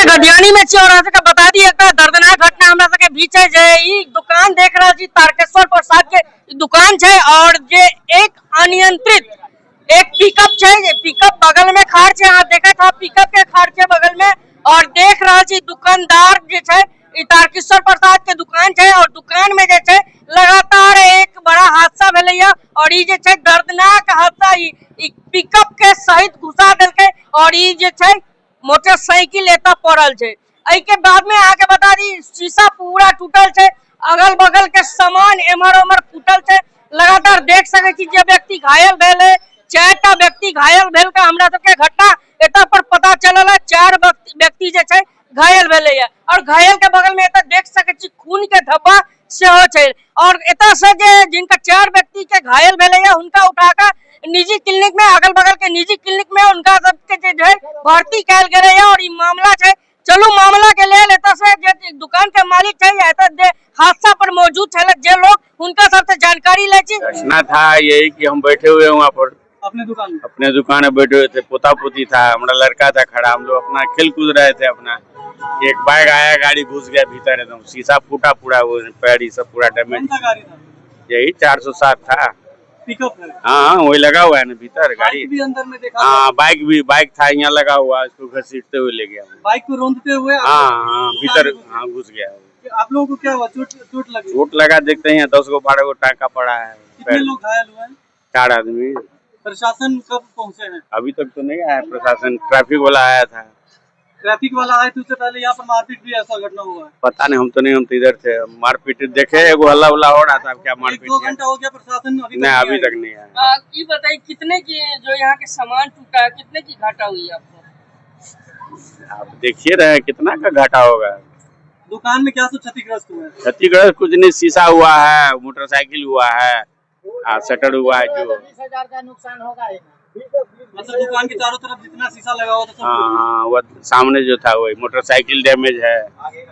के गडियानी में और बता दी एक दर्दनाक घटना हमरा सके बीच है जे ई दुकान देख रहा छी तारकेश्वर प्रसाद के दुकान है और जे एक अनियंत्रित एक पिकअप है, पिकअप बगल में खाड़ है, आप देखा था पिकअप के खाड़ है बगल में और देख रहा छी दुकानदार जे है तारकेश्वर प्रसाद के दुकान है और दुकान में जे है लगातार एक बड़ा हादसा भेलैया और ई जे है दर्दनाक हादसा पिकअप के सहित घुसा देलकै और ई जे है मोटरसाइकिल एता पड़ल है। एहि के बाद में आके बता दी शीशा पूरा टूटल है, अगल बगल के सामान एमर उमर फूटल है। लगातार देख सके छी जे व्यक्ति घायल भेल है, 4टा व्यक्ति घायल भेल का हमरा सबके घटना एता पर पता चलल है। 4 व्यक्ति जे छै घायल भेले है और घायल के बगल में एता देख सके छी खून के धब्बा सेहो छै और एता से जे जिनका 4 व्यक्ति के घायल भेले है उनका उठाकर निजी क्लिनिक में अगल बगल के निजी क्लिनिक में उनका सबके जे है भर्ती कैल गेले है और ई मामला है। चलू मामला के लेल एता से जे दुकान के मालिक है एता जे हादसा पर मौजूद है जे लोग उनका सबसे जानकारी ले छी। घटना था यही कि हम बैठे हुए वहाँ पर अपने दुकान में बैठे हुए थे, पोता पोती था, हमारा लड़का था खड़ा, हम लोग अपना खेल कूद रहे थे अपना। एक बाइक आया, गाड़ी घुस गया भीतर, एकदम शीशा फूटा पूरा, वो पैर सब पूरा डैमेज। यही 407 था पिकअप है। हाँ वही लगा हुआ है ना भीतर गाड़ी भी अंदर में देखा। हाँ बाइक था यहाँ लगा हुआ, इसको घसीटते हुए ले गया। बाइक को रोंदते हुए हाँ भीतर हाँ घुस गया। आप लोगों को क्या हुआ? चोट लगी? चोट लगा, देखते हैं 10 को 12 को टाँका पड़ा है। कितने लोग घायल हुए हैं? 4 आदमी। प्रशासन कब पहुँचे हैं? अभी तक तो नहीं आया प्रशासन, ट्रैफिक वाला आया था। ट्रैफिक वाला आए तो उससे पहले यहाँ पर मारपीट भी ऐसा घटना हुआ है? पता नहीं, हम तो नहीं, हम तो इधर थे। मारपीट देखे, एगो हल्ला उल्ला हो रहा था, क्या मारपीट? 1-2 घंटा हो गया, प्रशासन अभी तक नहीं आया। ये बताइए कितने की जो यहाँ के सामान टूटा है, कितने की घाटा हुई है आपको? आप देखिए रहे कितना का घाटा होगा। दुकान में क्या सब क्षतिग्रस्त हुआ है? क्षतिग्रस्त कुछ नहीं, शीशा हुआ है, मोटरसाइकिल हुआ है, शटर हुआ है। जो 20,000 का नुकसान होगा मतलब दुकान के चारों तरफ जितना शीशा लगा हुआ था हाँ वो सामने जो था वही मोटरसाइकिल डैमेज है।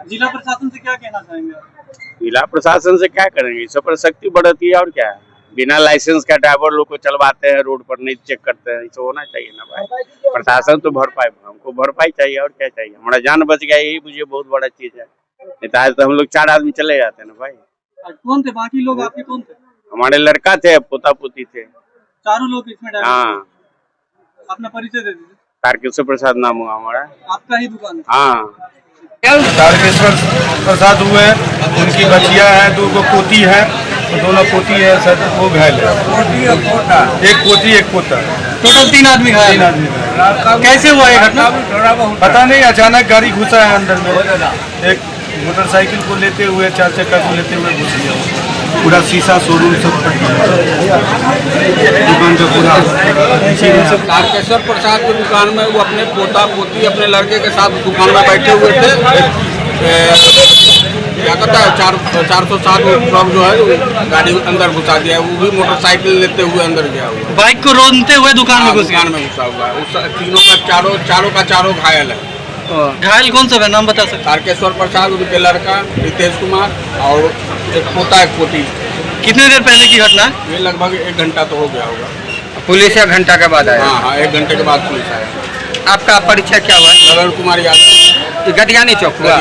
जिला प्रशासन से क्या कहना चाहेंगे? जिला प्रशासन से क्या करेंगे, इस पर सख्ती बढ़ती है और क्या। बिना लाइसेंस का ड्राइवर लोग को चलवाते हैं, रोड पर नहीं चेक करते हैं, इसे होना चाहिए ना भाई। प्रशासन तो भरपाई, हमको भरपाई चाहिए और क्या चाहिए। हमारा जान बच गया, यही मुझे बहुत बड़ा चीज है। नहीं तो आज तो हम लोग 4 आदमी चले जाते हैं ना भाई। कौन थे बाकी लोग? आपके कौन थे? हमारे लड़का थे, पोता पोती थे। चारों लोग इसमें? हाँ। अपना परिचय दे दीजिए। तारकेश्वर प्रसाद नाम हुआ हमारा। आपका ही दुकान है? हाँ तारकेश्वर प्रसाद हुए, उनकी बचिया है, 2 पोती है, दोनों पोती है सर, वो घायल है। एक पोती एक पोता, टोटल 3 आदमी घायल। कैसे हुआ ये घटना? पता नहीं, अचानक गाड़ी घुसा है अंदर में। एक मोटरसाइकिल को लेते हुए, 4 चक्का को लेते हुए घुस गया। पूरा शीशा शोरूम सब फट गया, दुकान का पूरा। तारकेश्वर प्रसाद की दुकान में वो अपने पोता पोती अपने लड़के के साथ दुकान में बैठे हुए थे। क्या कहता है 407 ट्रक जो है गाड़ी अंदर घुसा दिया है, वो भी मोटरसाइकिल लेते हुए अंदर गया हुआ। बाइक को रोंदते हुए दुकान में घुसा हुआ है। उस तीनों का चारों घायल है। घायल कौन सा है, नाम बता सकते? तारकेश्वर प्रसाद, उनके लड़का रितेश कुमार और एक पोता एक पोती। कितने देर पहले की घटना? ये लगभग 1 घंटा तो हो गया होगा। पुलिस 1 घंटा के बाद आया? हाँ 1 घंटे के बाद पुलिस आया। आपका परिचय क्या हुआ? गगन कुमार यादव, गडियानी चौक हुआ?